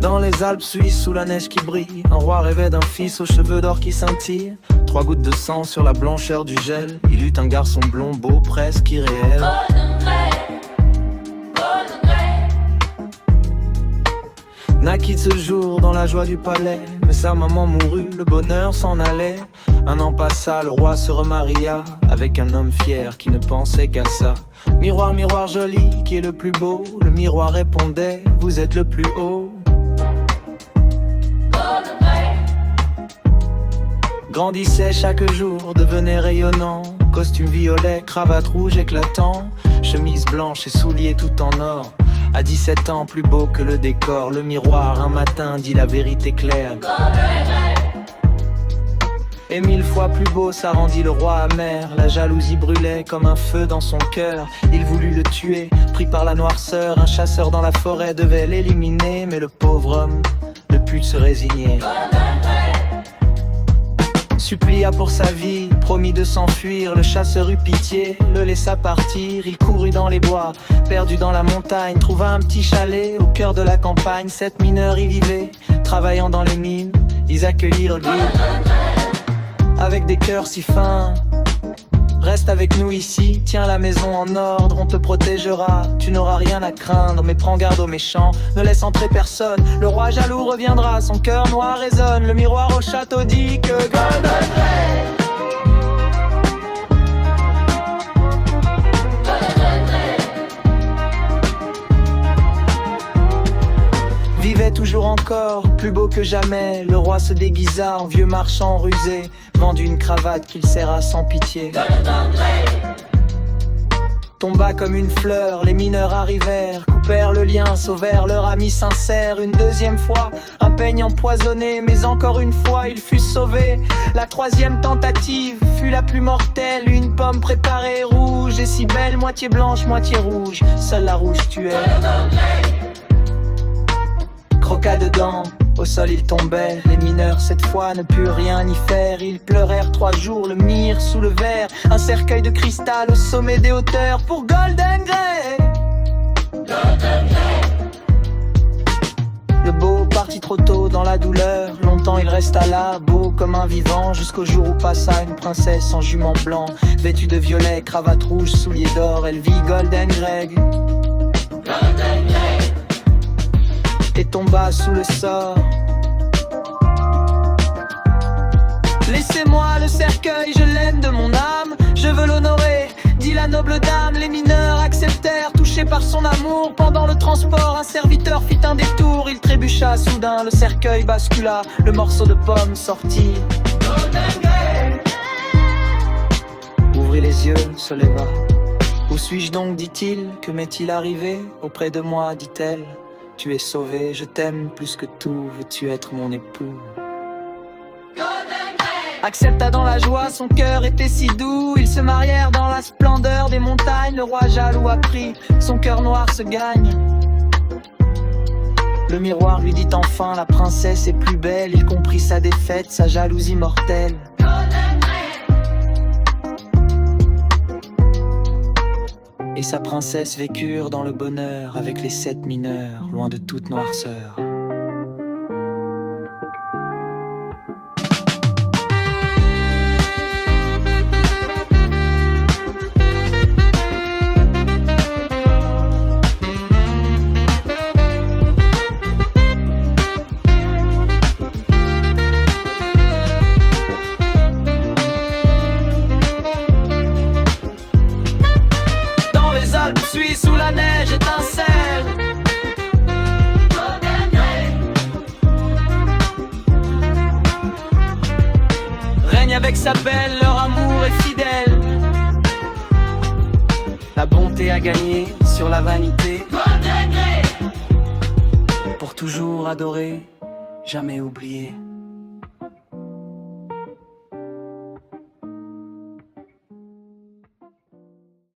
Dans les Alpes suisses, sous la neige qui brille, un roi rêvait d'un fils aux cheveux d'or qui scintillent. 3 gouttes de sang sur la blancheur du gel. Il eut un garçon blond, beau, presque irréel. Naquit de ce jour dans la joie du palais, mais sa maman mourut, le bonheur s'en allait. Un an passa, le roi se remaria avec un homme fier qui ne pensait qu'à ça. Miroir, miroir joli, qui est le plus beau? Le miroir répondait, vous êtes le plus haut. Grandissait chaque jour, devenait rayonnant. Costume violet, cravate rouge éclatant, chemise blanche et souliers tout en or. À 17 ans, plus beau que le décor. Le miroir un matin dit la vérité claire. Et 1000 fois plus beau, ça rendit le roi amer. La jalousie brûlait comme un feu dans son cœur. Il voulut le tuer, pris par la noirceur. Un chasseur dans la forêt devait l'éliminer, mais le pauvre homme ne put se résigner. Supplia pour sa vie, promit de s'enfuir. Le chasseur eut pitié, le laissa partir. Il courut dans les bois, perdu dans la montagne. Trouva un petit chalet au cœur de la campagne. 7 mineurs y vivaient, travaillant dans les mines. Ils accueillirent lui avec des cœurs si fins. Reste avec nous ici, tiens la maison en ordre. On te protégera, tu n'auras rien à craindre. Mais prends garde aux méchants, ne laisse entrer personne. Le roi jaloux reviendra, son cœur noir résonne. Le miroir au château dit que Golden Grey vivait toujours encore, plus beau que jamais. Le roi se déguisa en vieux marchand rusé, vendit une cravate qu'il serra sans pitié. Tomba comme une fleur, les mineurs arrivèrent, coupèrent le lien, sauvèrent leur ami sincère. Une deuxième fois, un peigne empoisonné, mais encore une fois il fut sauvé. La troisième tentative fut la plus mortelle, une pomme préparée rouge et si belle, moitié blanche, moitié rouge. Seule la rouge tuait. Croqua dedans, au sol il tombait. Les mineurs cette fois ne purent rien y faire. Ils pleurèrent 3 jours, le myrrhe sous le verre. Un cercueil de cristal au sommet des hauteurs pour Golden Grey. Le beau partit trop tôt dans la douleur. Longtemps il resta là, beau comme un vivant, jusqu'au jour où passa une princesse en jument blanc, vêtue de violet, cravate rouge, souliers d'or. Elle vit Golden Grey et tomba sous le sort. Laissez-moi le cercueil, je l'aime de mon âme, je veux l'honorer, dit la noble dame. Les mineurs acceptèrent, touchés par son amour. Pendant le transport, un serviteur fit un détour. Il trébucha soudain, le cercueil bascula, le morceau de pomme sortit. Ouvrit les yeux, se leva. Où suis-je donc, dit-il, que m'est-il arrivé? Auprès de moi, dit-elle, tu es sauvé, je t'aime plus que tout, veux-tu être mon époux? Accepta dans la joie, son cœur était si doux. Ils se marièrent dans la splendeur des montagnes. Le roi jaloux apprit, son cœur noir se gagne. Le miroir lui dit enfin, la princesse est plus belle. Il comprit sa défaite, sa jalousie mortelle. Et sa princesse vécurent dans le bonheur avec les 7 mineurs, loin de toute noirceur. Suisse où la neige étincelle, règne avec sa belle, leur amour est fidèle. La bonté a gagné sur la vanité. Pour toujours adorer, jamais oublier.